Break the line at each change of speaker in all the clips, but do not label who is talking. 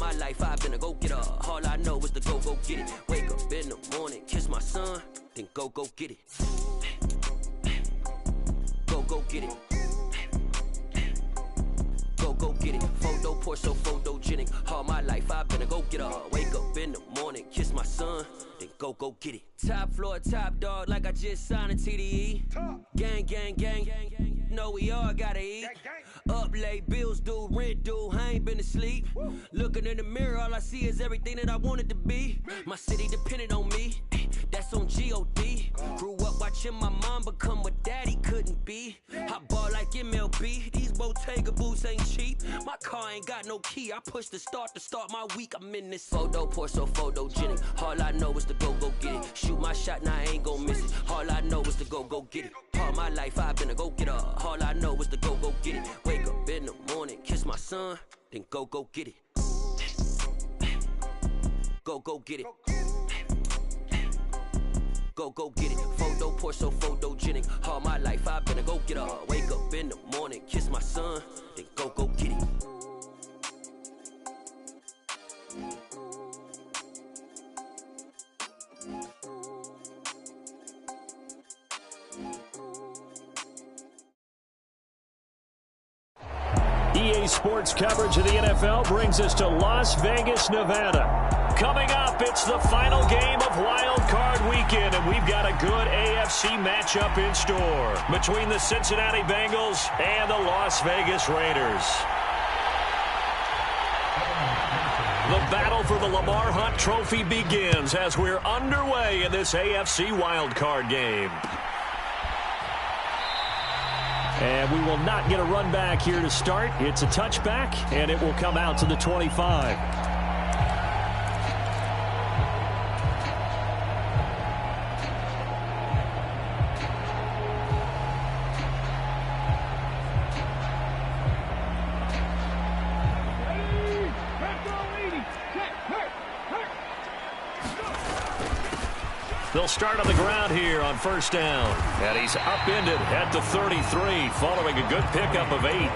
my life I've been a go-getter. All I know is to go get it. Wake up in the morning, kiss my son, then go get it. Go get it. Go get it. Photo poor, so photogenic. All my life I've been a go-getter. Wake up in the morning, kiss my son, then go get it. Top floor, top dog, like I just signed a TDE. Gang, gang, gang, gang, gang. Know we all gotta eat. Up late, bills due, rent due, I ain't been asleep. Looking in the mirror, all I see is everything that I wanted to be. My city depended on me, that's on G.O.D. Grew up watching my mom become what daddy couldn't be. I ball like MLB, these Bottega boots ain't cheap. My car ain't got no key, I push the start to start my week. I'm in this photo poor, so photogenic. All I know is to go get it. Shoot my shot, now I ain't gon' miss it. All I know is to go get it. All my life I've been a go-getter. All I know is to go get it. Wake up in the morning, kiss my son, then go get it. Go get it. Go get it. Photo poor, so photogenic. All my life I've been a go-getter. Wake up in the morning, kiss my son, then go get it.
EA Sports coverage of the NFL brings us to Las Vegas, Nevada. Coming up, it's the final game of Wild Card Weekend, and we've got a good AFC matchup in store between the Cincinnati Bengals and the Las Vegas Raiders. The battle for the Lamar Hunt Trophy begins as we're underway in this AFC Wild Card game. And we will not get a run back here to start. It's a touchback, and it will come out to the 25. They'll start on the ground here on first down. And he's upended at the 33 following a good pickup of 8.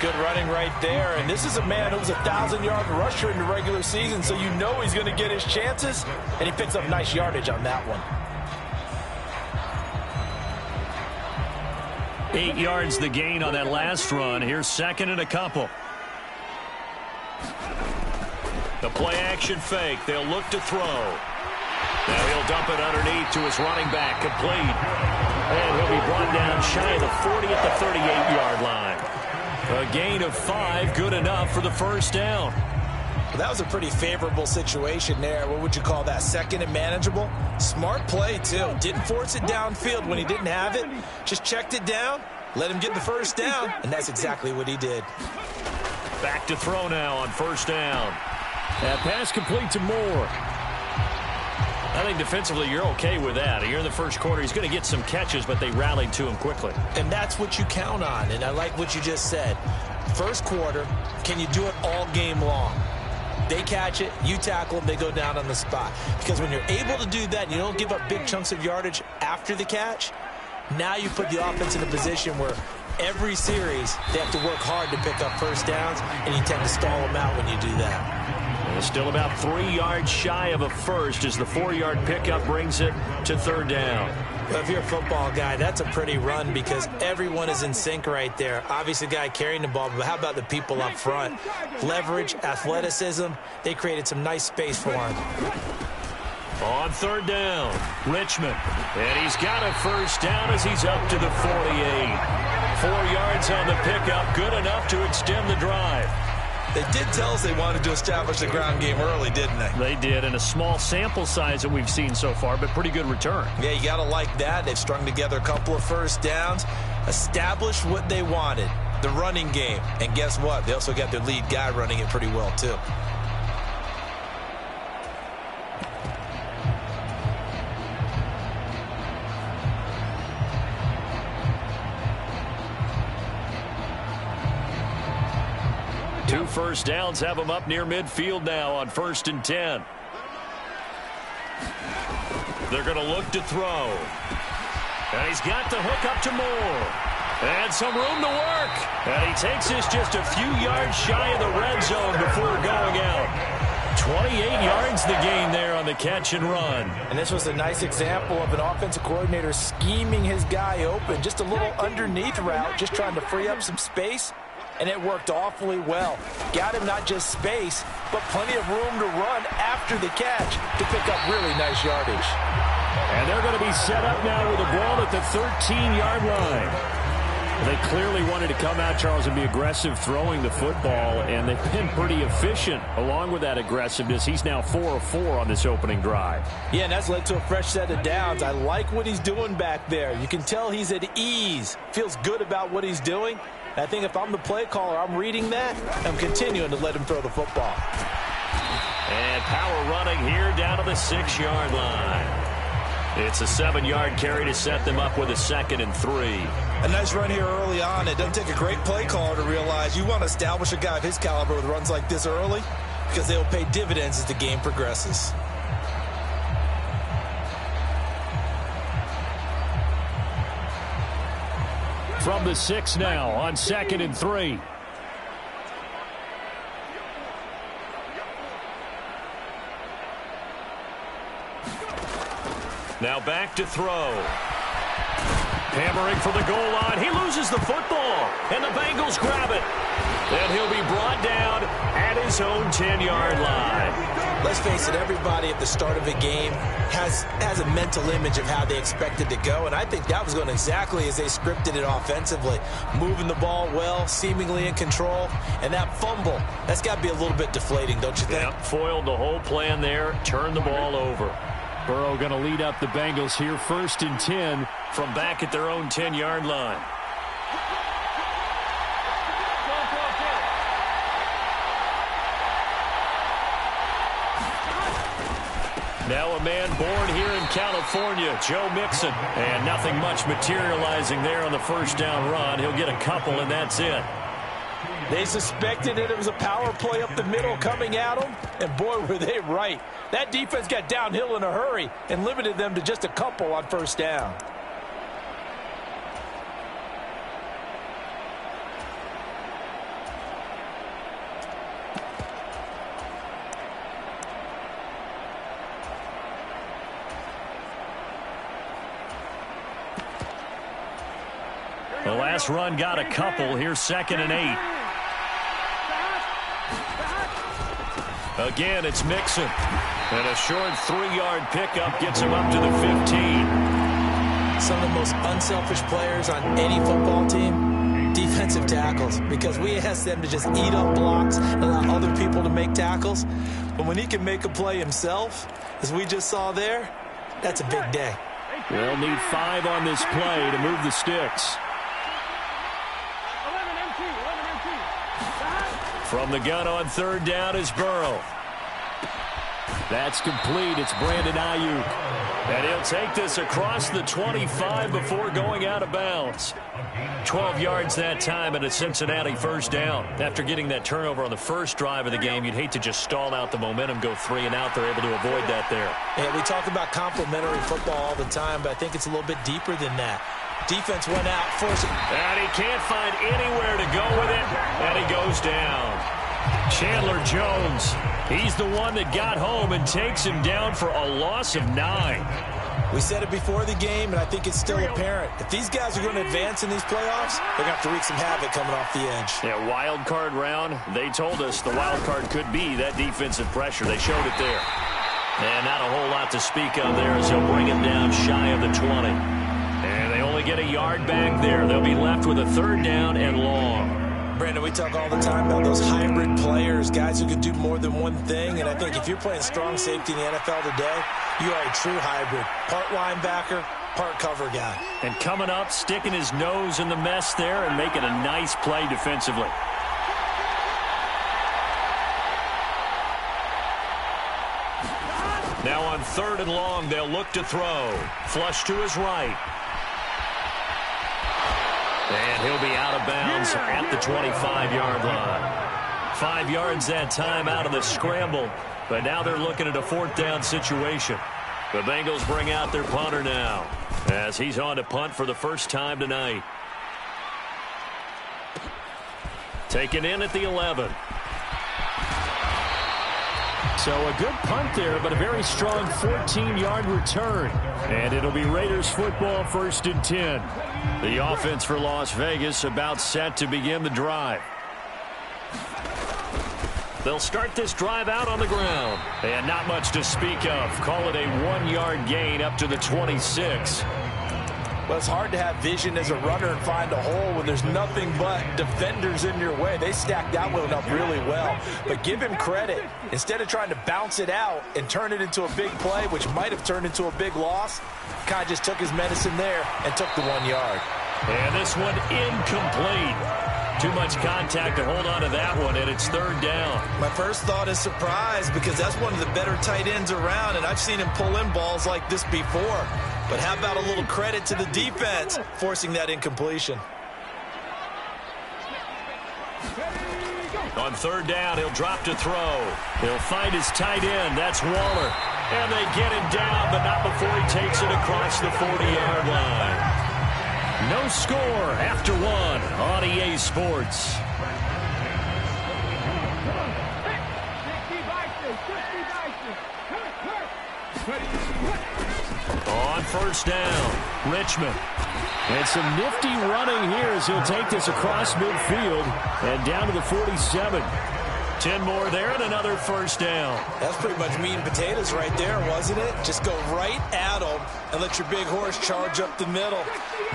Good running right there. And this is a man who was a 1,000-yard rusher in the regular season, so you know he's going to get his chances. And he picks up nice yardage on that one.
8 yards the gain on that last run. Here's second and a couple. The play action fake. They'll look to throw. Now he'll dump it underneath to his running back, complete. And he'll be brought down shy of the 40 at the 38-yard line. A gain of 5, good enough for the first down.
Well, that was a pretty favorable situation there. What would you call that? Second and manageable? Smart play, too. Didn't force it downfield when he didn't have it. Just checked it down, let him get the first down, and that's exactly what he did.
Back to throw now on first down. That pass complete to Moore. I think defensively you're okay with that. Here in the first quarter, he's going to get some catches, but they rallied to him quickly.
And that's what you count on, and I like what you just said. First quarter, can you do it all game long? They catch it, you tackle them, they go down on the spot. Because when you're able to do that, you don't give up big chunks of yardage after the catch, now you put the offense in a position where every series they have to work hard to pick up first downs, and you tend to stall them out when you do that.
Still about 3 yards shy of a first as the 4-yard pickup brings it to third down.
Well, if you're a football guy, that's a pretty run because everyone is in sync right there. Obviously, the guy carrying the ball, but how about the people up front? Leverage, athleticism, they created some nice space for him.
On third down, Richmond. And he's got a first down as he's up to the 48. 4 yards on the pickup, good enough to extend the drive.
They did tell us they wanted to establish the ground game early, didn't they?
They did, and a small sample size that we've seen so far, but pretty good return.
Yeah, you got to like that. They've strung together a couple of first downs, established what they wanted, the running game. And guess what? They also got their lead guy running it pretty well, too.
Two first downs have them up near midfield now on 1st and 10. They're going to look to throw. And he's got the hook up to Moore. And some room to work. And he takes this just a few yards shy of the red zone before going out. 28 yards the gain there on the catch and run.
And this was a nice example of an offensive coordinator scheming his guy open. Just a little underneath route, just trying to free up some space. And it worked awfully well. Got him not just space, but plenty of room to run after the catch to pick up really nice yardage.
And they're going to be set up now with the ball at the 13-yard line. They clearly wanted to come out, Charles, and be aggressive throwing the football, and they've been pretty efficient along with that aggressiveness. He's now 4 of 4 on this opening drive.
Yeah, and that's led to a fresh set of downs. I like what he's doing back there. You can tell he's at ease, feels good about what he's doing. I think if I'm the play caller, I'm reading that. I'm continuing to let him throw the football.
And power running here down to the 6-yard line. It's a 7-yard carry to set them up with a 2nd and 3.
A nice run here early on. It doesn't take a great play caller to realize you want to establish a guy of his caliber with runs like this early because they will pay dividends as the game progresses.
From the 6 now on 2nd and 3. Now back to throw. Hammering for the goal line. He loses the football, and the Bengals grab it. And he'll be brought down at his own 10-yard line.
Let's face it, everybody at the start of a game has a mental image of how they expect it to go, and I think that was going exactly as they scripted it offensively. Moving the ball well, seemingly in control, and that fumble, that's got to be a little bit deflating, don't you think?
Yeah, foiled the whole plan there, turned the ball over. Burrow going to lead up the Bengals here, 1st and 10 from back at their own 10-yard line. Now a man born here in California, Joe Mixon. And nothing much materializing there on the 1st down run. He'll get a couple, and that's it.
They suspected that it was a power play up the middle coming at them, and boy, were they right. That defense got downhill in a hurry and limited them to just a couple on 1st down.
The last run got a couple. Here's 2nd and 8. Again, it's Mixon. And a short 3-yard pickup gets him up to the 15.
Some of the most unselfish players on any football team, defensive tackles, because we ask them to just eat up blocks and allow other people to make tackles. But when he can make a play himself, as we just saw there, that's a big day.
They'll need 5 on this play to move the sticks. From the gun on 3rd down is Burrow. That's complete. It's Brandon Ayuk. And he'll take this across the 25 before going out of bounds. 12 yards that time and a Cincinnati 1st down. After getting that turnover on the first drive of the game, you'd hate to just stall out the momentum, go 3 and out. They're able to avoid that there.
Yeah, we talk about complementary football all the time, but I think it's a little bit deeper than that. Defense went out, forcing.
And he can't find anywhere to go with it, and he goes down. Chandler Jones, he's the one that got home and takes him down for a loss of 9.
We said it before the game, and I think it's still apparent. If these guys are going to advance in these playoffs, they're going to have to wreak some havoc coming off the edge.
Yeah, wild card round. They told us the wild card could be that defensive pressure. They showed it there. And not a whole lot to speak of there as they'll bring him down shy of the 20. And they only get a yard back there. They'll be left with a 3rd down and long.
Brandon, we talk all the time about those hybrid players, guys who can do more than one thing. And I think if you're playing strong safety in the NFL today, you are a true hybrid. Part linebacker, part cover guy.
And coming up, sticking his nose in the mess there and making a nice play defensively. Now on 3rd and long, they'll look to throw. Flush to his right. And he'll be out of bounds at the 25-yard line. 5 yards that time out of the scramble. But now they're looking at a 4th down situation. The Bengals bring out their punter now as he's on to punt for the first time tonight. Taken in at the 11. So a good punt there, but a very strong 14-yard return. And it'll be Raiders football, 1st and 10. The offense for Las Vegas about set to begin the drive. They'll start this drive out on the ground. And not much to speak of. Call it a 1-yard gain up to the 26.
Well, it's hard to have vision as a runner and find a hole when there's nothing but defenders in your way. They stacked that one up really well. But give him credit. Instead of trying to bounce it out and turn it into a big play, which might have turned into a big loss, kind of just took his medicine there and took the 1 yard.
And this one incomplete. Too much contact to hold on to that one, and it's 3rd down.
My first thought is surprise, because that's one of the better tight ends around, and I've seen him pull in balls like this before. But how about a little credit to the defense forcing that incompletion?
On 3rd down, he'll drop to throw. He'll find his tight end. That's Waller. And they get him down, but not before he takes it across the 40-yard line. No score after 1 on EA Sports. On 1st down, Richmond. And some nifty running here as he'll take this across midfield and down to the 47. 10 more there and another 1st down.
That's pretty much meat and potatoes right there, wasn't it? Just go right at them and let your big horse charge up the middle.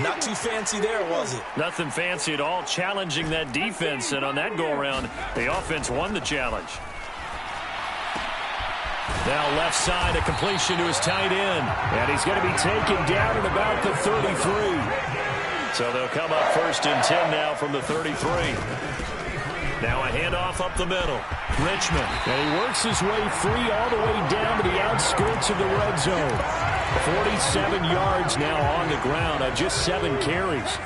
Not too fancy there, was it?
Nothing fancy at all, challenging that defense. And on that go-around, the offense won the challenge. Now left side, a completion to his tight end. And he's going to be taken down at about the 33. So they'll come up 1st and 10 now from the 33. Now a handoff up the middle. Richmond. And he works his way free all the way down to the outskirts of the red zone. 47 yards now on the ground on just 7 carries.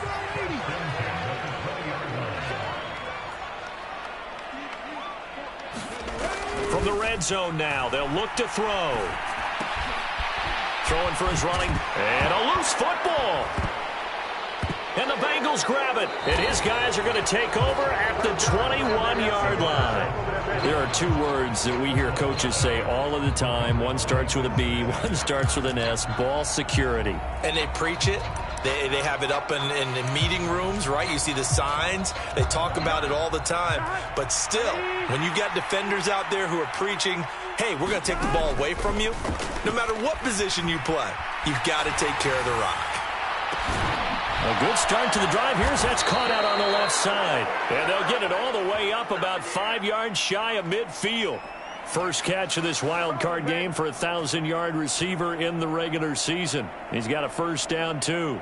From the red zone now, they'll look to throw. Throwing for his running. And a loose football. And the Bengals grab it. And his guys are going to take over at the 21-yard line. There are 2 words that we hear coaches say all of the time. One starts with a B, one starts with an S. Ball security.
And they preach it. They have it up in meeting rooms, right? You see the signs. They talk about it all the time. But still, when you got defenders out there who are preaching, hey, we're going to take the ball away from you, no matter what position you play, you've got to take care of the rock.
A good start to the drive. That's caught out on the left side. And they'll get it all the way up about 5 yards shy of midfield. First catch of this wild card game for a 1,000-yard receiver in the regular season. He's got a 1st down, too.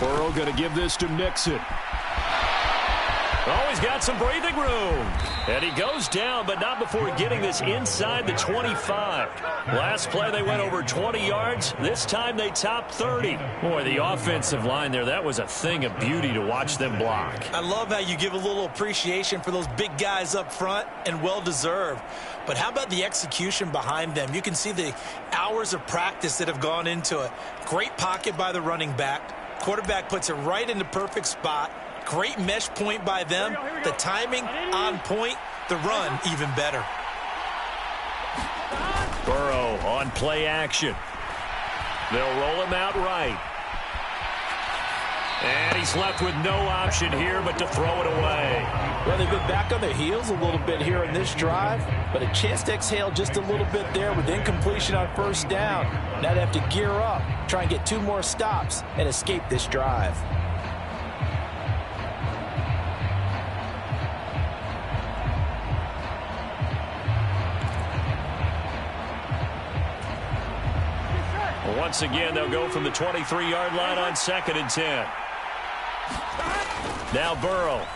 Burrow going to give this to Mixon. Oh, he's got some breathing room. And he goes down, but not before getting this inside the 25. Last play, they went over 20 yards. This time, they topped 30. Boy, the offensive line there, that was a thing of beauty to watch them block.
I love how you give a little appreciation for those big guys up front, and well-deserved. But how about the execution behind them? You can see the hours of practice that have gone into it. Great pocket by the running back. Quarterback puts it right in the perfect spot. Great mesh point by them. The timing on point. The run even better.
Burrow on play action. They'll roll him out right. And he's left with no option here but to throw it away.
Well, they've been back on their heels a little bit here in this drive, but a chance to exhale just a little bit there with incompletion on 1st down. Now they have to gear up, try and get 2 more stops, and escape this drive.
Once again, they'll go from the 23-yard line on 2nd and 10. Now Burrow.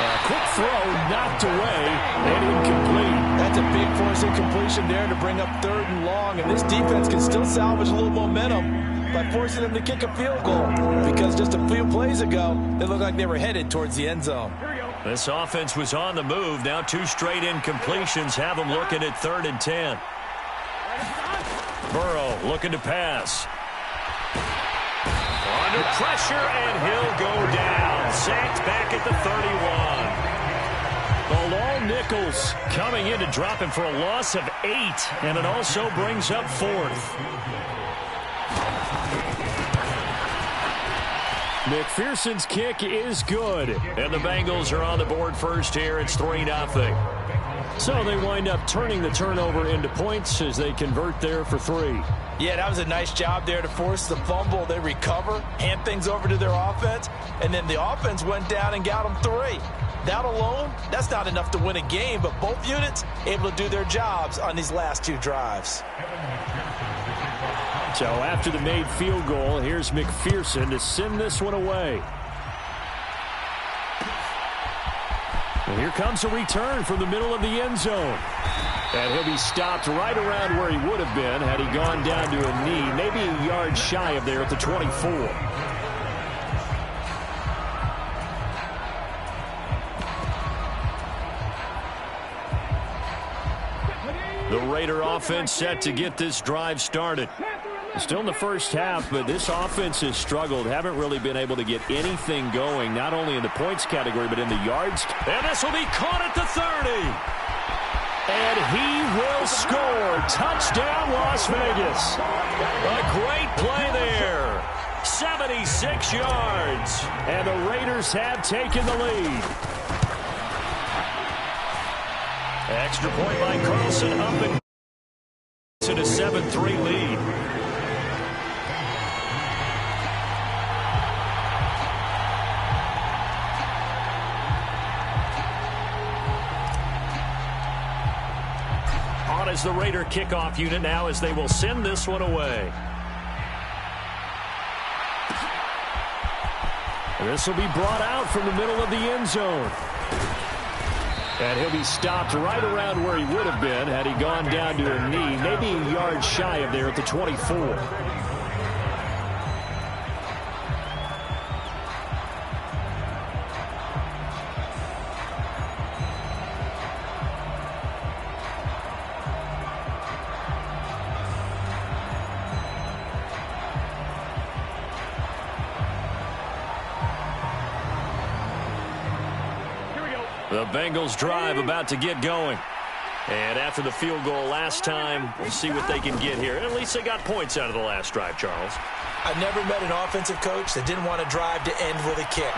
A quick throw knocked away and incomplete.
That's a big force incompletion there to bring up 3rd and long, and this defense can still salvage a little momentum by forcing them to kick a field goal, because just a few plays ago, they looked like they were headed towards the end zone.
This offense was on the move. Now 2 straight incompletions have them looking at 3rd and 10. Burrow looking to pass. Under pressure, and he'll go down. Sacked back at the 31. The long Nichols coming in to drop him for a loss of 8, and it also brings up 4th. McPherson's kick is good, and the Bengals are on the board first here. It's 3-0. So they wind up turning the turnover into points as they convert there for 3.
Yeah, that was a nice job there to force the fumble. They recover, hand things over to their offense, and then the offense went down and got them 3. That alone, that's not enough to win a game, but both units able to do their jobs on these last 2 drives.
So after the made field goal, here's McPherson to send this one away. And here comes a return from the middle of the end zone. And he'll be stopped right around where he would have been had he gone down to a knee, maybe a yard shy of there at the 24. The Raider offense set to get this drive started. Still in the first half, but this offense has struggled. Haven't really been able to get anything going, not only in the points category, but in the yards. And this will be caught at the 30. And he will score. Touchdown, Las Vegas. A great play there. 76 yards. And the Raiders have taken the lead. Extra point by Carlson up and to the 7-3 lead. On as the Raider kickoff unit now as they will send this one away. This will be brought out from the middle of the end zone. And he'll be stopped right around where he would have been had he gone down to a knee, maybe a yard shy of there at the 24. The Bengals drive about to get going. And after the field goal last time, we'll see what they can get here. At least they got points out of the last drive, Charles.
I've never met an offensive coach that didn't want to drive to end with a kick.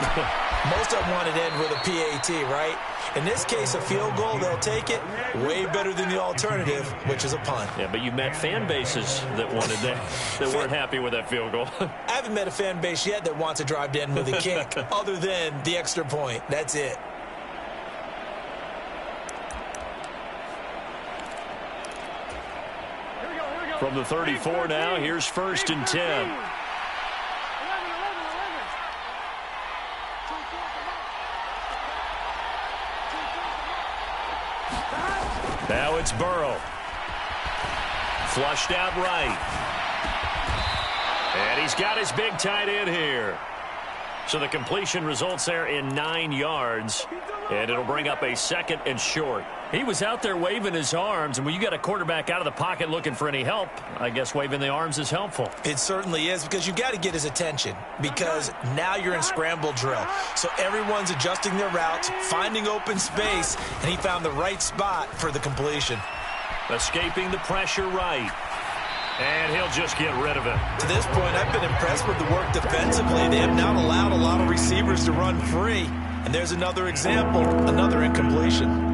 Most of them wanted to end with a PAT, right? In this case, a field goal, they'll take it. Way better than the alternative, which is a punt.
Yeah, but you've met fan bases that wanted that, that weren't happy with that field goal.
I haven't met a fan base yet that wants to drive to end with a kick, other than the extra point. That's it.
From the 34 now, here's 1st and 10. Now it's Burrow. Flushed out right. And he's got his big tight end here. So the completion results there in 9 yards. And it'll bring up a 2nd and short. He was out there waving his arms, and when you got a quarterback out of the pocket looking for any help, I guess waving the arms is helpful.
It certainly is, because you got to get his attention, because now you're in scramble drill. So everyone's adjusting their routes, finding open space, and he found the right spot for the completion.
Escaping the pressure right. And he'll just get rid of it.
To this point, I've been impressed with the work defensively. They have not allowed a lot of receivers to run free. And there's another example, another incompletion.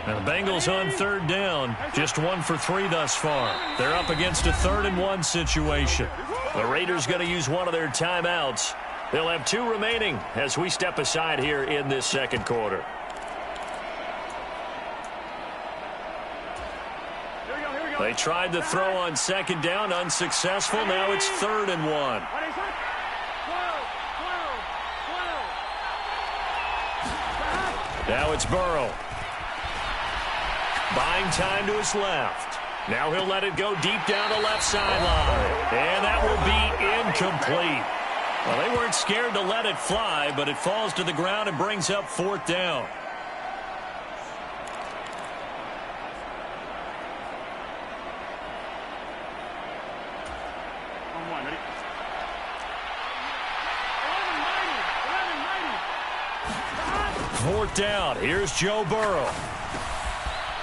And the Bengals on 3rd down, just 1 for 3 thus far. They're up against a 3rd and 1 situation. The Raiders going to use one of their timeouts. They'll have 2 remaining as we step aside here in this 2nd quarter. They tried to throw on 2nd down, unsuccessful. Now it's 3rd and 1. Now it's Burrow. Buying time to his left. Now he'll let it go deep down the left sideline. And that will be incomplete. Well, they weren't scared to let it fly, but it falls to the ground and brings up 4th down. Fourth down. Here's Joe Burrow.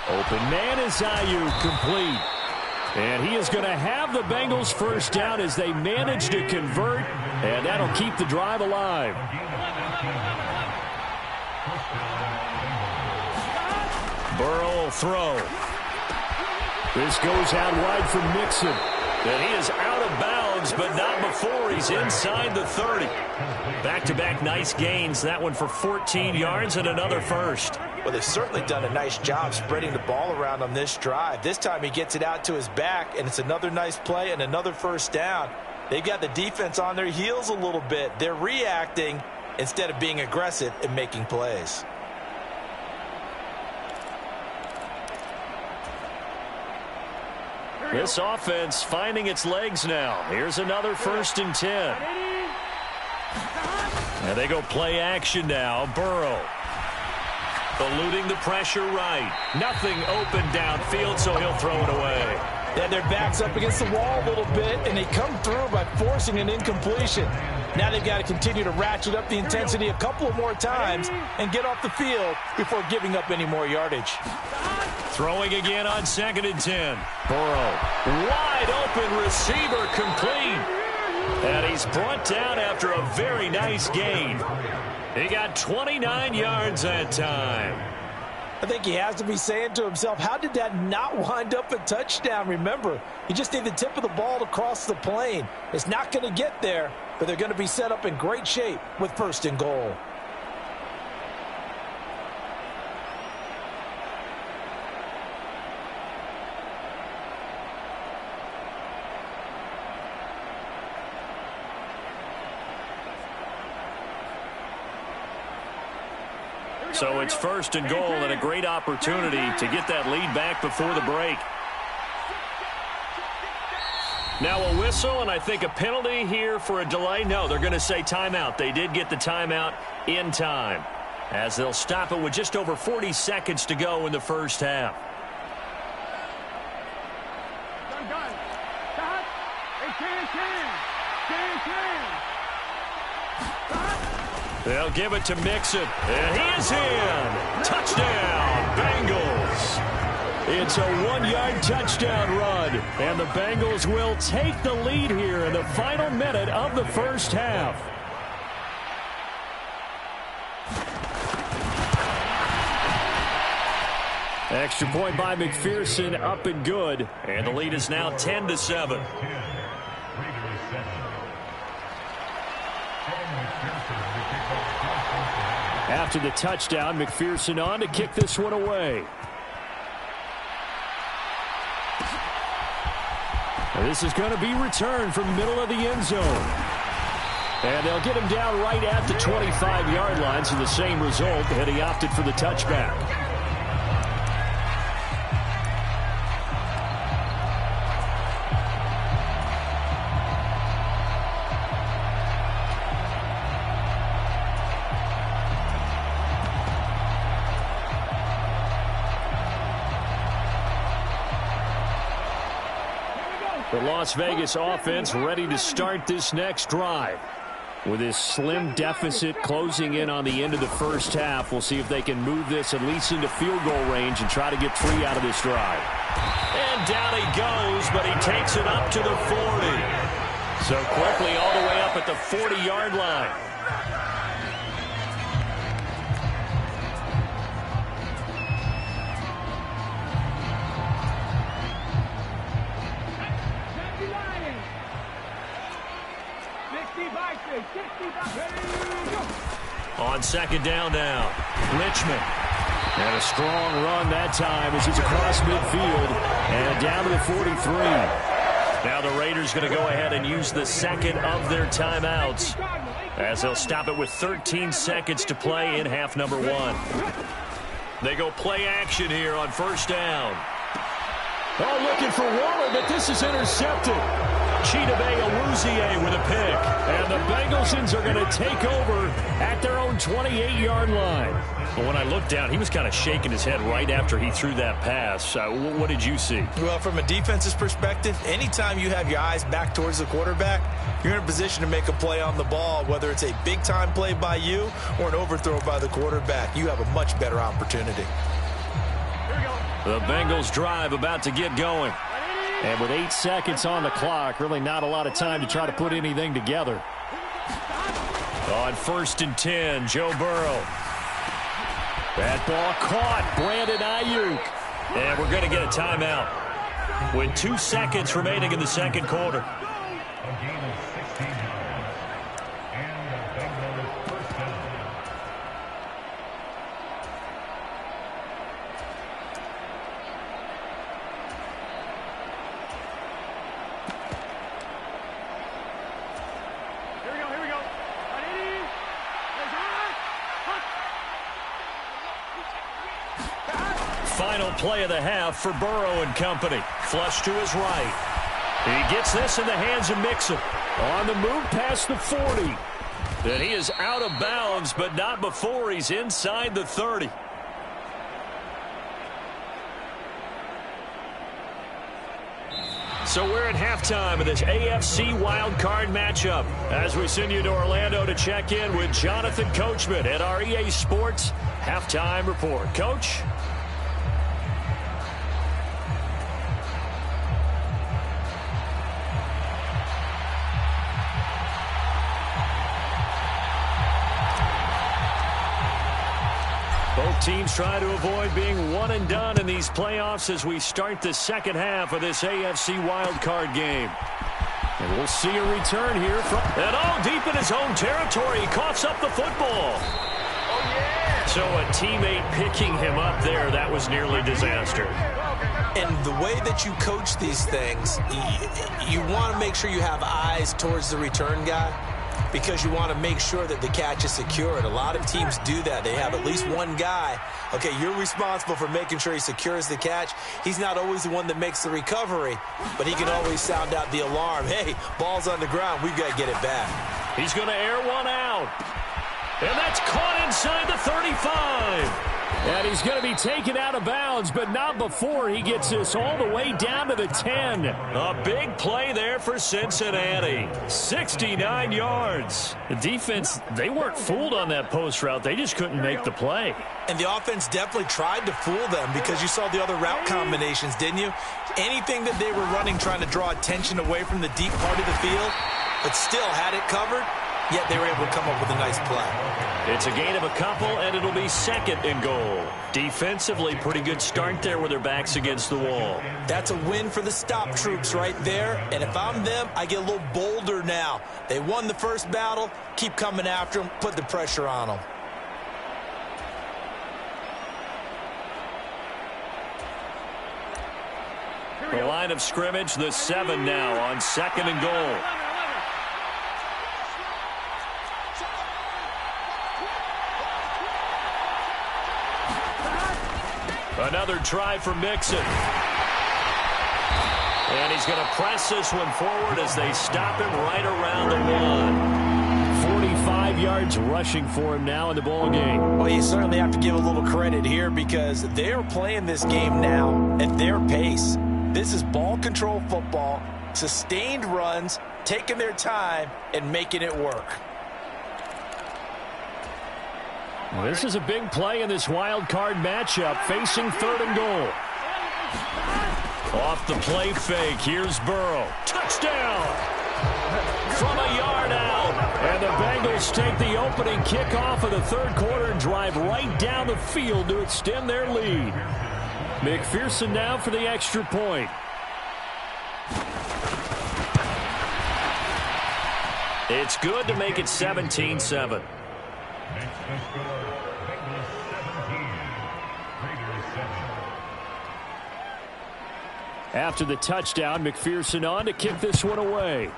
Open man is Ayuk, complete. And he is going to have the Bengals first down as they manage to convert, and that'll keep the drive alive. Burrow will throw. This goes out wide for Mixon. And he is out of bounds, but not before he's inside the 30. Back-to-back nice gains. That one for 14 yards and another first.
Well, they've certainly done a nice job spreading the ball around on this drive. This time he gets it out to his back, and it's another nice play and another first down. They've got the defense on their heels a little bit. They're reacting instead of being aggressive and making plays.
This offense finding its legs now. Here's another 1st and 10. And they go play action now. Burrow. Eluding the pressure right. Nothing open downfield, so he'll throw it away.
Then their back's up against the wall a little bit, and they come through by forcing an incompletion. Now they've got to continue to ratchet up the intensity a couple of more times and get off the field before giving up any more yardage.
Throwing again on 2nd and 10. Burrow. Wide open receiver, complete. And he's brought down after a very nice gain. He got 29 yards that time.
I think he has to be saying to himself, how did that not wind up a touchdown? Remember, you just need the tip of the ball to cross the plane. It's not going to get there, but they're going to be set up in great shape with 1st and goal.
So it's 1st and goal and a great opportunity to get that lead back before the break. Now a whistle, and I think a penalty here for a delay. No, they're going to say timeout. They did get the timeout in time, as they'll stop it with just over 40 seconds to go in the first half. They'll give it to Mixon, and he is in. Touchdown, Bengals. It's a 1-yard touchdown run, and the Bengals will take the lead here in the final minute of the first half. Extra point by McPherson, up and good, and the lead is now 10-7. After the touchdown, McPherson on to kick this one away. And this is going to be returned from middle of the end zone. And they'll get him down right at the 25-yard line, so the same result, and he opted for the touchback. The Las Vegas offense ready to start this next drive. With this slim deficit closing in on the end of the first half, we'll see if they can move this at least into field goal range and try to get 3 out of this drive. And down he goes, but he takes it up to the 40. So quickly all the way up at the 40-yard line. On 2nd down now, Richmond. And a strong run that time as he's across midfield and down to the 43. Now the Raiders going to go ahead and use the second of their timeouts as they'll stop it with 13 seconds to play in half number 1. They go play action here on first down.
Oh, looking for Waller, but this is intercepted.
Chidobe Awuzie with a pick.
And the Bengalsons are going to take over at their own 28-yard line.
But when I looked down, he was kind of shaking his head right after he threw that pass. What did you see?
Well, from a defense's perspective, anytime you have your eyes back towards the quarterback, you're in a position to make a play on the ball, whether it's a big-time play by you or an overthrow by the quarterback. You have a much better opportunity.
The Bengals drive about to get going.
And with 8 seconds on the clock, really not a lot of time to try to put anything together.
On first and 10, Joe Burrow. That ball caught, Brandon Ayuk. And we're going to get a timeout with 2 seconds remaining in the second quarter. Final play of the half for Burrow and company. Flush to his right. He gets this in the hands of Mixon.
On the move past the 40.
And he is out of bounds, but not before he's inside the 30. So we're at halftime of this AFC wildcard matchup as we send you to Orlando to check in with Jonathan Coachman at our EA Sports Halftime Report. Coach? Both teams try to avoid being one and done in these playoffs as we start the second half of this AFC wildcard game.
And we'll see a return here from...
And all deep in his own territory, he coughs up the football. Oh, yeah. So a teammate picking him up there, that was nearly disaster.
And the way that you coach these things, you want to make sure you have eyes towards the return guy, because you want to make sure that the catch is secured. A lot of teams do that. They have at least one guy. Okay, you're responsible for making sure he secures the catch. He's not always the one that makes the recovery, but he can always sound out the alarm. Hey, ball's on the ground. We've got to get it back.
He's going to air one out. And that's caught inside the 35.
And he's going to be taken out of bounds, but not before he gets this all the way down to the 10.
A big play there for Cincinnati. 69 yards.
The defense, they weren't fooled on that post route. They just couldn't make the play.
And the offense definitely tried to fool them because you saw the other route combinations, didn't you? Anything that they were running trying to draw attention away from the deep part of the field, but still had it covered, yet they were able to come up with a nice play.
It's a gain of a couple, and it'll be second and goal. Defensively, pretty good start there with their backs against the wall.
That's a win for the stop troops right there, and if I'm them, I get a little bolder now. They won the first battle, keep coming after them, put the pressure on them.
The line of scrimmage, the 7 now on second and goal. Another try for Mixon. And he's going to press this one forward as they stop him right around the 1.
45 yards rushing for him now in the ball game.
Well, you certainly have to give a little credit here because they're playing this game now at their pace. This is ball control football, sustained runs, taking their time, and making it work.
Well, this is a big play in this wild card matchup, facing third and goal.
Off the play fake, here's Burrow. Touchdown! From a yard out.
And the Bengals take the opening kickoff of the third quarter and drive right down the field to extend their lead. McPherson now for the extra point.
It's good to make it 17-7.
After the touchdown, McPherson on to kick this one away.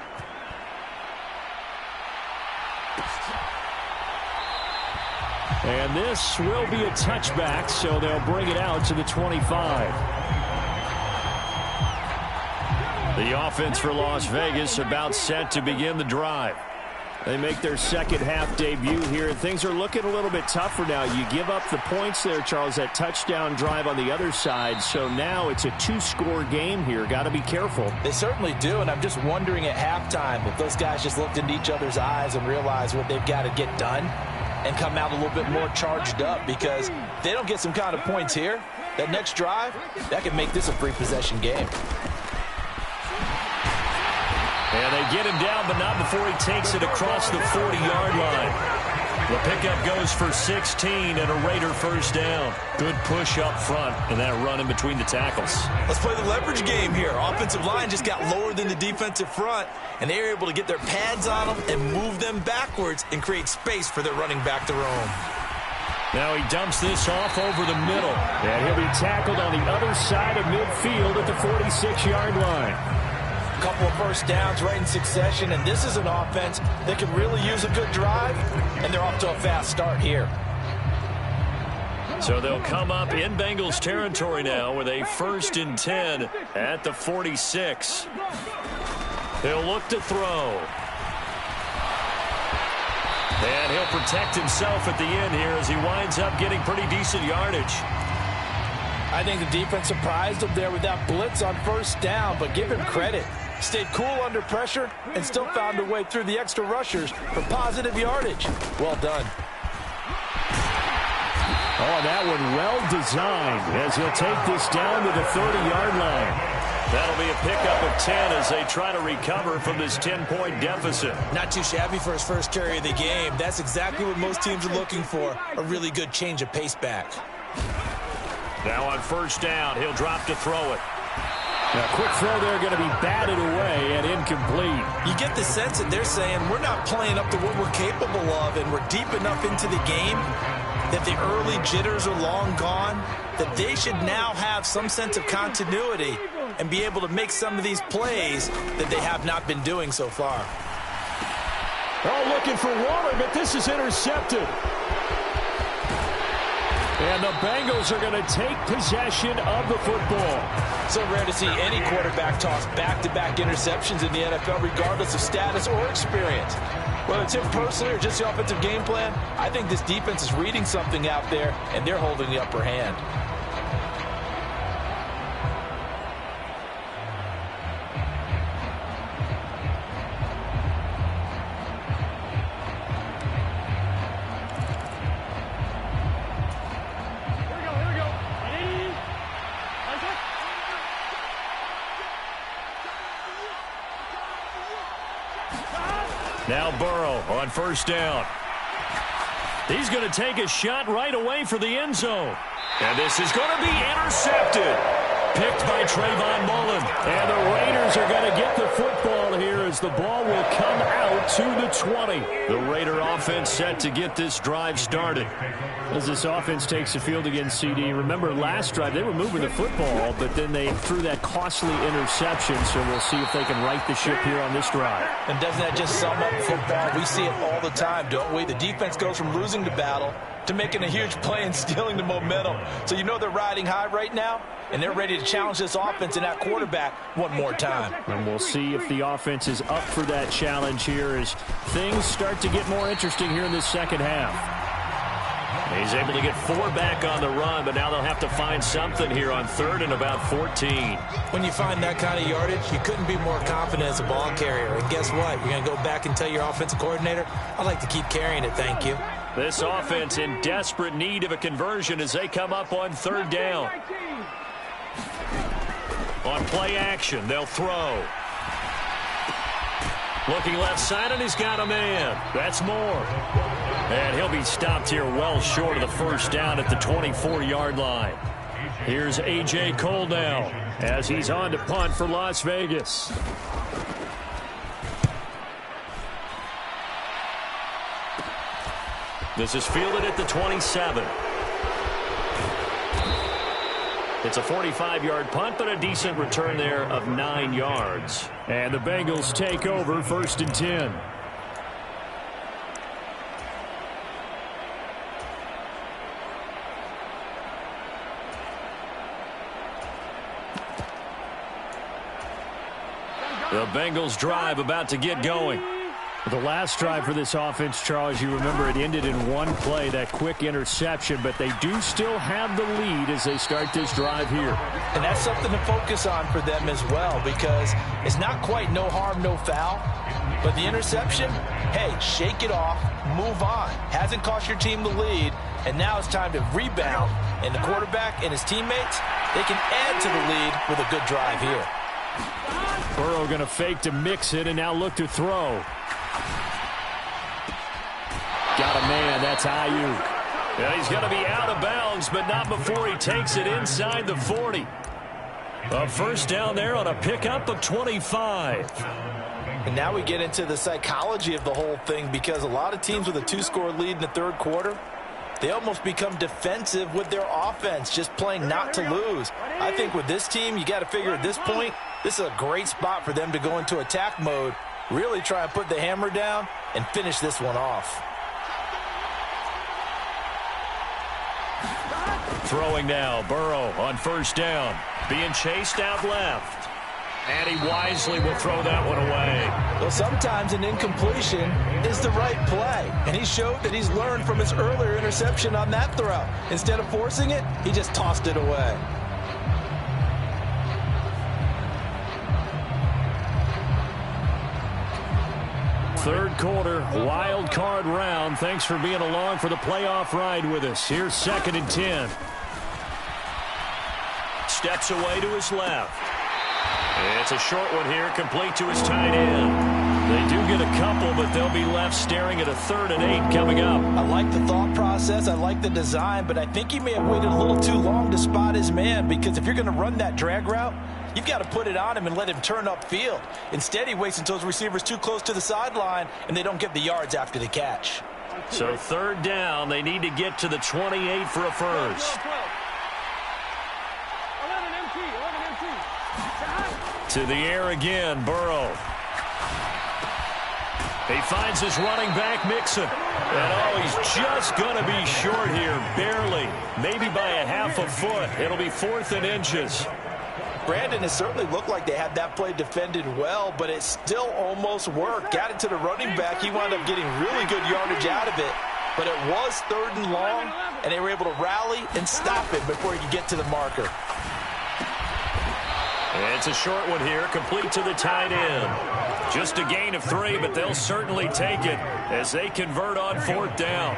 And this will be a touchback, so they'll bring it out to the 25. The offense for Las Vegas about set to begin the drive. They make their second half debut here, and things are looking a little bit tougher now. You give up the points there, Charles, that touchdown drive on the other side, so now it's a two-score game here. Got to be careful.
They certainly do, and I'm just wondering at halftime if those guys just looked into each other's eyes and realized what they've got to get done and come out a little bit more charged up, because if they don't get some kind of points here, that next drive, that could make this a free-possession game.
And they get him down, but not before he takes it across the 40-yard line. The pickup goes for 16 and a Raider first down. Good push up front and that run in between the tackles.
Let's play the leverage game here. Offensive line just got lower than the defensive front, and they were able to get their pads on them and move them backwards and create space for their running back to roam.
Now he dumps this off over the middle. And he'll be tackled on the other side of midfield at the 46-yard line.
Couple of first downs right in succession, and this is an offense that can really use a good drive, and they're off to a fast start here.
So they'll come up in Bengals territory now with a 1st and 10 at the 46. He'll look to throw. And he'll protect himself at the end here as he winds up getting pretty decent yardage.
I think the defense surprised him there with that blitz on first down, but give him credit. Stayed cool under pressure and still found a way through the extra rushers for positive yardage. Well done.
Oh, that one well designed as he'll take this down to the 30-yard line. That'll be a pickup of 10 as they try to recover from this 10-point deficit.
Not too shabby for his first carry of the game. That's exactly what most teams are looking for, a really good change of pace back.
Now on first down, he'll drop to throw it. Now, quick throw there going to be batted away and incomplete.
You get the sense that they're saying we're not playing up to what we're capable of, and we're deep enough into the game that the early jitters are long gone, that they should now have some sense of continuity and be able to make some of these plays that they have not been doing so far.
Oh, looking for Waller, but this is intercepted. And the Bengals are going to take possession of the football.
So rare to see any quarterback toss back-to-back interceptions in the NFL, regardless of status or experience. Whether it's him personally or just the offensive game plan, I think this defense is reading something out there, and they're holding the upper hand.
Now Burrow on first down. He's going to take a shot right away for the end zone. And this is going to be intercepted. Picked by Trayvon Mullen. And the Raiders are going to get the football here as the ball will come out to the 20. The Raider offense set to get this drive started. As this offense takes the field against CD, remember last drive they were moving the football, but then they threw that costly interception, so we'll see if they can right the ship here on this drive.
And doesn't that just sum up football? We see it all the time, don't we? The defense goes from losing the battle to making a huge play and stealing the momentum. So you know they're riding high right now, and they're ready to challenge this offense and that quarterback one more time.
And we'll see if the offense is up for that challenge here as things start to get more interesting here in this second half. He's able to get 4 back on the run, but now they'll have to find something here on 3rd and about 14.
When you find that kind of yardage, you couldn't be more confident as a ball carrier. And guess what? You're going to go back and tell your offensive coordinator, I'd like to keep carrying it, thank you.
This offense in desperate need of a conversion as they come up on 3rd down. On play action, they'll throw. Looking left side, and he's got a man. That's Moore. And he'll be stopped here well short of the first down at the 24-yard line. Here's A.J. Cole now as he's on to punt for Las Vegas. This is fielded at the 27. It's a 45-yard punt, but a decent return there of 9 yards. And the Bengals take over 1st and 10. The Bengals drive about to get going. The last drive for this offense, Charles, you remember it ended in one play, that quick interception, but they do still have the lead as they start this drive here.
And that's something to focus on for them as well, because it's not quite no harm, no foul, but the interception, hey, shake it off, move on. Hasn't cost your team the lead, and now it's time to rebound, and the quarterback and his teammates, they can add to the lead with a good drive here.
Burrow going to fake to mix it and now look to throw. Got a man, that's Ayuk. Yeah, he's going to be out of bounds, but not before he takes it inside the 40. A first down there on a pickup of 25.
And now we get into the psychology of the whole thing, because a lot of teams with a 2-score lead in the third quarter, they almost become defensive with their offense, just playing not to lose. I think with this team, you got to figure at this point, this is a great spot for them to go into attack mode, really try and put the hammer down and finish this one off.
Throwing now, Burrow on first down, being chased out left. And he wisely will throw that one away.
Well, sometimes an incompletion is the right play. And he showed that he's learned from his earlier interception on that throw. Instead of forcing it, he just tossed it away.
Third quarter, wild card round. Thanks for being along for the playoff ride with us. Here's 2nd and 10. Steps away to his left. It's a short one here, complete to his tight end. They do get a couple, but they'll be left staring at a 3rd and 8 coming up.
I like the thought process. I like the design, but I think he may have waited a little too long to spot his man, because if you're going to run that drag route, you've got to put it on him and let him turn upfield. Instead, he waits until his receiver's too close to the sideline, and they don't get the yards after the catch.
So 3rd down, they need to get to the 28 for a first. To the air again, Burrow. He finds his running back, Mixon. And, he's just going to be short here, barely. Maybe by a half a foot. It'll be 4th and inches.
Brandon, it certainly looked like they had that play defended well, but it still almost worked. Got it to the running back. He wound up getting really good yardage out of it. But it was 3rd and long, and they were able to rally and stop it before he could get to the marker.
It's a short one here, complete to the tight end. Just a gain of 3, but they'll certainly take it as they convert on 4th down.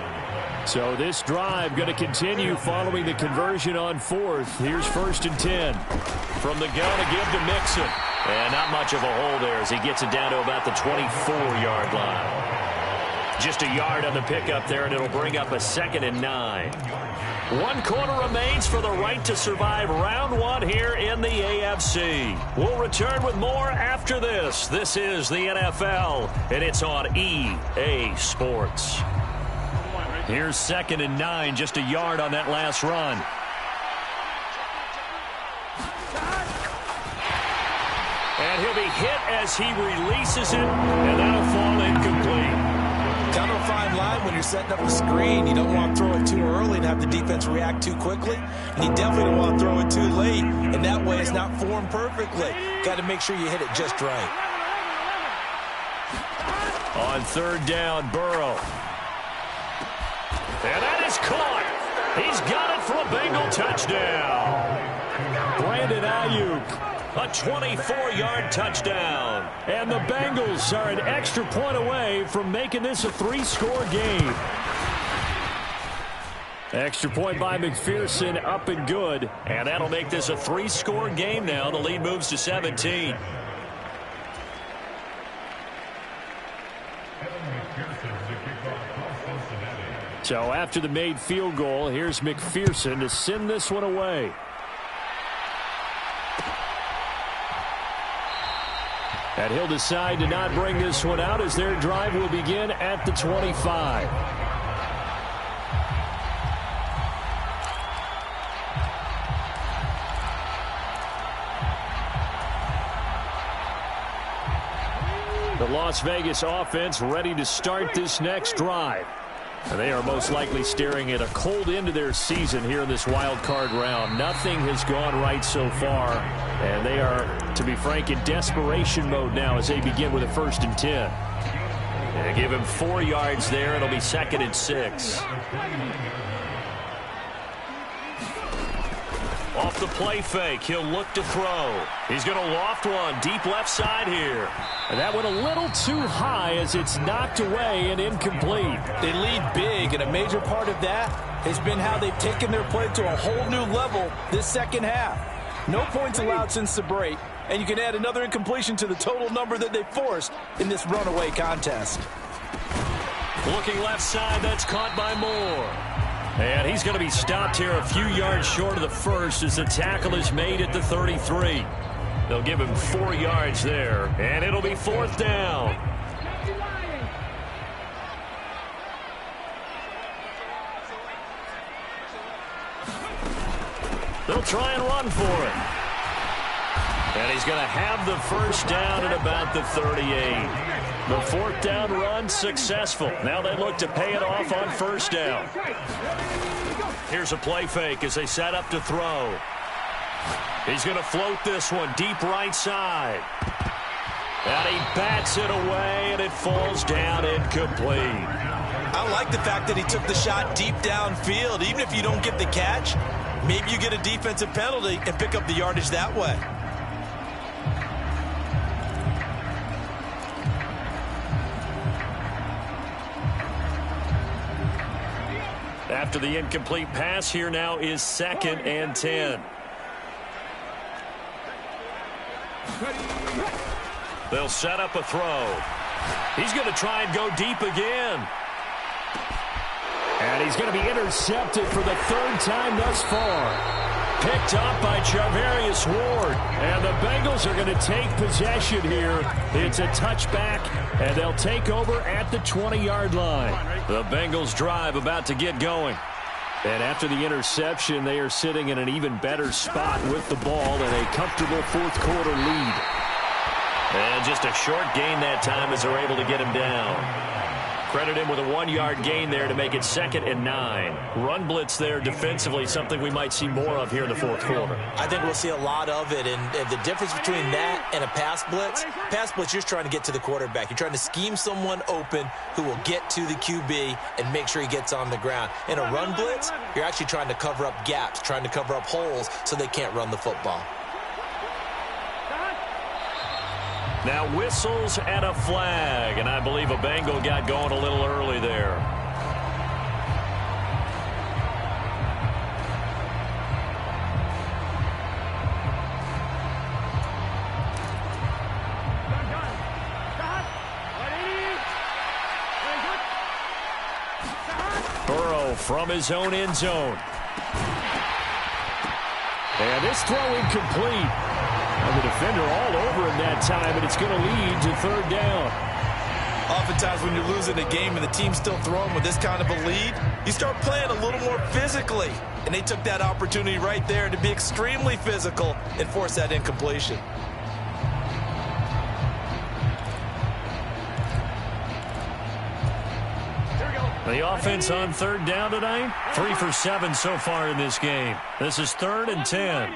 So this drive going to continue following the conversion on 4th. Here's 1st and 10. From the gun to give to Mixon. And not much of a hole there as he gets it down to about the 24-yard line. Just a yard on the pickup there, and it'll bring up a 2nd and 9. 1 quarter remains for the right to survive round 1 here in the AFC. We'll return with more after this. This is the NFL, and it's on EA Sports. Here's 2nd and 9, just a yard on that last run. And he'll be hit as he releases it, and that'll fall incomplete.
Kind of a fine line when you're setting up a screen. You don't want to throw it too early and have the defense react too quickly. And you definitely don't want to throw it too late. And that way it's not formed perfectly. Got to make sure you hit it just right.
On 3rd down, Burrow. And that is caught. He's got it for a Bengal touchdown. Brandon Ayuk. A 24-yard touchdown. And the Bengals are an extra point away from making this a 3-score game. Extra point by McPherson, up and good. And that'll make this a 3-score game now. The lead moves to 17. So after the made field goal, here's McPherson to send this one away. And he'll decide to not bring this one out as their drive will begin at the 25.
The Las Vegas offense ready to start this next drive. And they are most likely staring at a cold end to their season here in this wild card round. Nothing has gone right so far, and they are, to be frank, in desperation mode now as they begin with a 1st and 10. And give him 4 yards there. It'll be 2nd and 6. Off the play fake, he'll look to throw. He's going to loft one deep left side here. And that went a little too high as it's knocked away and incomplete.
They lead big, and a major part of that has been how they've taken their play to a whole new level this second half. No points allowed since the break, and you can add another incompletion to the total number that they forced in this runaway contest.
Looking left side, that's caught by Moore. And he's going to be stopped here a few yards short of the first as the tackle is made at the 33. They'll give him 4 yards there, and it'll be 4th down. They'll try and run for it. And he's going to have the 1st down at about the 38. The 4th down run successful. Now they look to pay it off on 1st down. Here's a play fake as they set up to throw. He's going to float this one deep right side. And he bats it away, and it falls down incomplete.
I like the fact that he took the shot deep downfield. Even if you don't get the catch, maybe you get a defensive penalty and pick up the yardage that way.
After the incomplete pass, here now is 2nd and 10. They'll set up a throw. He's going to try and go deep again. And he's going to be intercepted for the 3rd time thus far. Picked up by Charvarius Ward. And the Bengals are going to take possession here. It's a touchback, and they'll take over at the 20-yard line. The Bengals drive about to get going. And after the interception, they are sitting in an even better spot with the ball and a comfortable 4th quarter lead. And just a short gain that time as they're able to get him down. Credit him with a 1-yard gain there to make it 2nd and 9. Run blitz there defensively, something we might see more of here in the 4th quarter.
I think we'll see a lot of it, and the difference between that and a pass blitz, you're just trying to get to the quarterback. You're trying to scheme someone open who will get to the QB and make sure he gets on the ground. In a run blitz, you're actually trying to cover up gaps, trying to cover up holes so they can't run the football.
Now whistles and a flag, and I believe a Bengal got going a little early there. Burrow from his own end zone. And this throw incomplete. And the defender all over him that time, and it's going to lead to 3rd down.
Oftentimes when you're losing a game and the team's still throwing with this kind of a lead, you start playing a little more physically. And they took that opportunity right there to be extremely physical and force that incompletion.
The offense on 3rd down tonight, 3 for 7 so far in this game. This is 3rd and 10.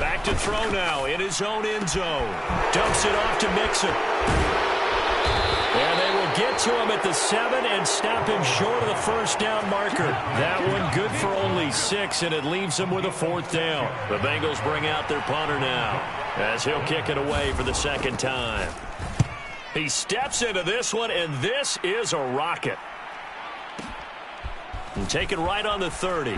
Back to throw now in his own end zone. Dumps it off to Mixon. And they will get to him at the 7 and stop him short of the 1st down marker. That one good for only 6, and it leaves him with a 4th down. The Bengals bring out their punter now as he'll kick it away for the 2nd time. He steps into this one, and this is a rocket. And take it right on the 30.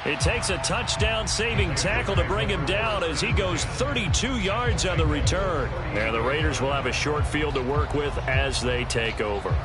It takes a touchdown-saving tackle to bring him down as he goes 32 yards on the return. And the Raiders will have a short field to work with as they take over.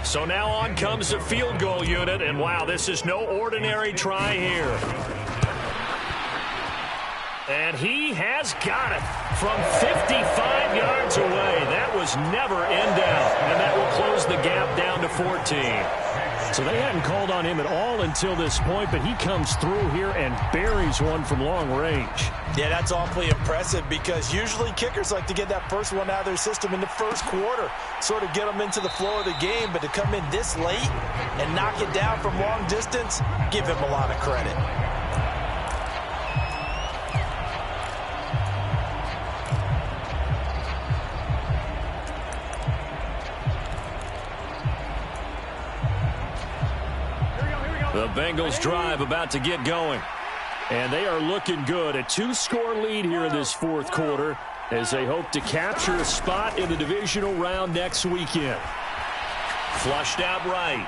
So now on comes the field goal unit, and wow, this is no ordinary try here. And he has got it from 55 yards away. That was never in doubt, and that will close the gap down to 14.
So they hadn't called on him at all until this point, but he comes through here and buries one from long range.
Yeah, that's awfully impressive because usually kickers like to get that first one out of their system in the first quarter, sort of get them into the flow of the game, but to come in this late and knock it down from long distance, give him a lot of credit.
The Bengals drive about to get going.
And they are looking good. A 2-score lead here in this fourth quarter as they hope to capture a spot in the divisional round next weekend.
Flushed out right.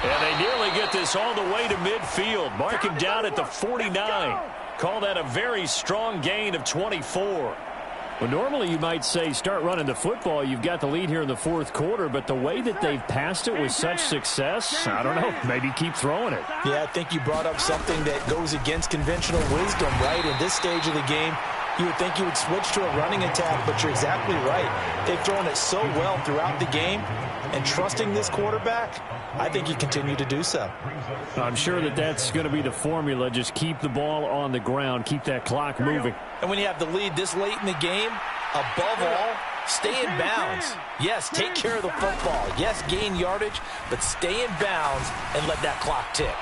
And they nearly get this all the way to midfield. Mark him down at the 49. Call that a very strong gain of 24.
Well, normally you might say start running the football. You've got the lead here in the fourth quarter, but the way that they've passed it with such success, I don't know, maybe keep throwing it.
Yeah, I think you brought up something that goes against conventional wisdom, right? In this stage of the game, you would think you would switch to a running attack, but you're exactly right. They've thrown it so well throughout the game, and trusting this quarterback, I think you continue to do so.
I'm sure that that's going to be the formula. Just keep the ball on the ground, keep that clock moving.
And when you have the lead this late in the game, above all, stay in bounds. Yes, take care of the football. Yes, gain yardage, but stay in bounds and let that clock tick.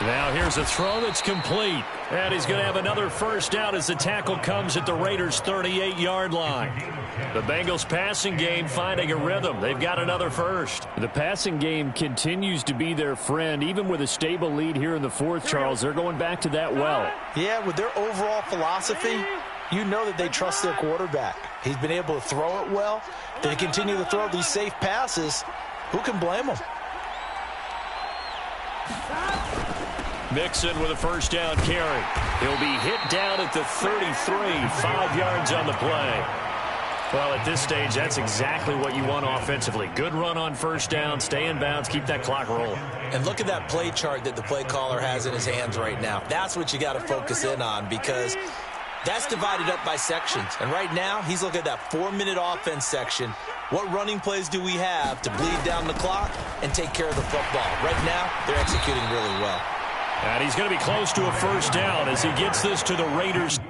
Now here's a throw that's complete. And he's going to have another first down as the tackle comes at the Raiders' 38-yard line. The Bengals passing game finding a rhythm. They've got another first.
The passing game continues to be their friend. Even with a stable lead here in the fourth, Charles, they're going back to that well.
Yeah, with their overall philosophy, you know that they trust their quarterback. He's been able to throw it well. They continue to throw these safe passes. Who can blame them?
Mixon with a first down carry. He'll be hit down at the 33, 5 yards on the play. Well, at this stage, that's exactly what you want offensively. Good run on first down, stay in bounds, keep that clock rolling.
And look at that play chart that the play caller has in his hands right now. That's what you got to focus in on because that's divided up by sections. And right now, he's looking at that 4-minute offense section. What running plays do we have to bleed down the clock and take care of the football? Right now, they're executing really well.
And he's going to be close to a first down as he gets this to the Raiders.